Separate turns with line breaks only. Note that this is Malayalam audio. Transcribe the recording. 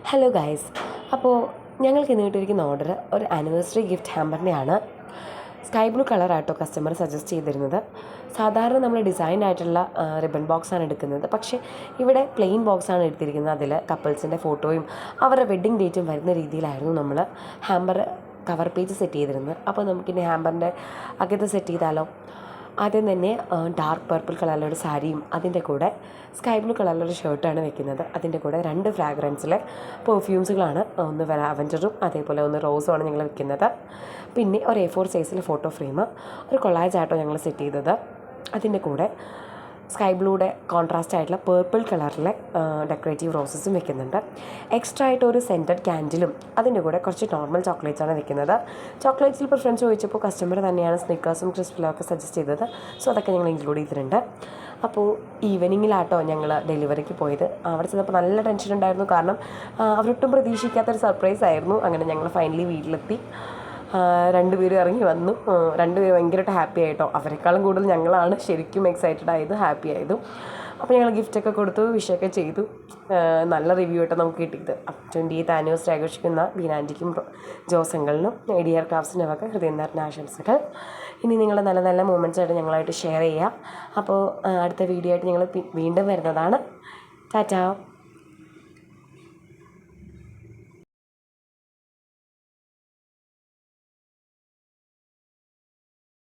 ഹലോ ഗൈസ്, അപ്പോൾ ഞങ്ങൾക്ക് ഇന്ന് കിട്ടിയിരിക്കുന്ന ഓർഡർ ഒരു ആനിവേഴ്സറി ഗിഫ്റ്റ് ഹാമ്പറിനെയാണ്. സ്കൈ ബ്ലൂ കളറായിട്ടോ കസ്റ്റമർ സജസ്റ്റ് ചെയ്തിരുന്നത്. സാധാരണ നമ്മൾ ഡിസൈൻ ആയിട്ടുള്ള റിബൺ ബോക്സാണ് എടുക്കുന്നത്, പക്ഷേ ഇവിടെ പ്ലെയിൻ ബോക്സാണ് എടുത്തിരിക്കുന്നത്. അതിൽ കപ്പിൾസിൻ്റെ ഫോട്ടോയും അവരുടെ വെഡ്ഡിങ് ഡേറ്റും വരുന്ന രീതിയിലായിരുന്നു നമ്മൾ ഹാമ്പർ കവർ പേജ് സെറ്റ് ചെയ്തിരുന്നത്. അപ്പോൾ നമുക്കിനി ഹാമ്പറിൻ്റെ അകത്ത് സെറ്റ് ചെയ്താലോ? ആദ്യം തന്നെ ഡാർക്ക് പർപ്പിൾ കളറിലൊരു സാരിയും അതിൻ്റെ കൂടെ സ്കൈ ബ്ലൂ കളറിലൊരു ഷർട്ടാണ് വെക്കുന്നത്. അതിൻ്റെ കൂടെ 2 ഫ്രാഗ്രൻസിലെ പെർഫ്യൂംസുകളാണ്, ഒന്ന് ലാവൻഡറും അതേപോലെ ഒന്ന് റോസുമാണ് ഞങ്ങൾ വെക്കുന്നത്. പിന്നെ ഒരു A4 സൈസിൽ ഫോട്ടോ ഫ്രെയിം, ഒരു കൊളാജ് ആട്ടോ ഞങ്ങൾ സെറ്റ് ചെയ്തത്. അതിൻ്റെ കൂടെ സ്കൈ ബ്ലൂയുടെ കോൺട്രാസ്റ്റ് ആയിട്ടുള്ള പേർപ്പിൾ കളറിലെ ഡെക്കറേറ്റീവ് റോസസും വെക്കുന്നുണ്ട്. എക്സ്ട്രാ ആയിട്ട് ഒരു സെൻറ്റഡ് ക്യാൻഡിലും അതിൻ്റെ കൂടെ കുറച്ച് നോർമൽ ചോക്ലേറ്റ്സാണ് വെക്കുന്നത്. ചോക്ലേറ്റ്സിൽ പ്രിഫറൻസ് ചോദിച്ചപ്പോൾ കസ്റ്റമർ തന്നെയാണ് സ്നിക്കേഴ്സും ക്രിസ്പലും ഒക്കെ സജസ്റ്റ് ചെയ്തത്. സോ അതൊക്കെ ഞങ്ങൾ ഇൻക്ലൂഡ് ചെയ്തിട്ടുണ്ട്. അപ്പോൾ ഈവനിങ്ങിലാട്ടോ ഞങ്ങൾ ഡെലിവറിക്ക് പോയത്. അവിടെ ചെന്നപ്പോൾ നല്ല ടെൻഷൻ ഉണ്ടായിരുന്നു, കാരണം അവരൊട്ടും പ്രതീക്ഷിക്കാത്തൊരു സർപ്രൈസ് ആയിരുന്നു. അങ്ങനെ ഞങ്ങൾ ഫൈനലി വീട്ടിലെത്തി. 2 പേരും ഇറങ്ങി വന്നു. 2 പേരും ഭയങ്കരമായിട്ട് ഹാപ്പി ആയിട്ടോ. അവരെക്കാളും കൂടുതൽ ഞങ്ങളാണ് ശരിക്കും എക്സൈറ്റഡ് ആയത്, ഹാപ്പി ആയതും. അപ്പോൾ ഞങ്ങൾ ഗിഫ്റ്റൊക്കെ കൊടുത്തു, വിഷൊക്കെ ചെയ്തു. നല്ല റിവ്യൂ ആയിട്ട് നമുക്ക് കിട്ടിയത്. 20th ആനിവേഴ്സറി ആഘോഷിക്കുന്ന ബീനാൻറ്റിക്കും ജോസങ്ങളിലും ADR ക്രാഫ്റ്റ്സിനും ഒക്കെ ഹൃദയം നിറഞ്ഞ ആശംസകൾ. ഇനി നിങ്ങൾ നല്ല നല്ല മൂമെൻറ്റ്സ് ആയിട്ട് ഞങ്ങളായിട്ട് ഷെയർ ചെയ്യുക. അപ്പോൾ അടുത്ത വീഡിയോ ആയിട്ട് ഞങ്ങൾ വീണ്ടും വരുന്നതാണ്. ടാറ്റാ.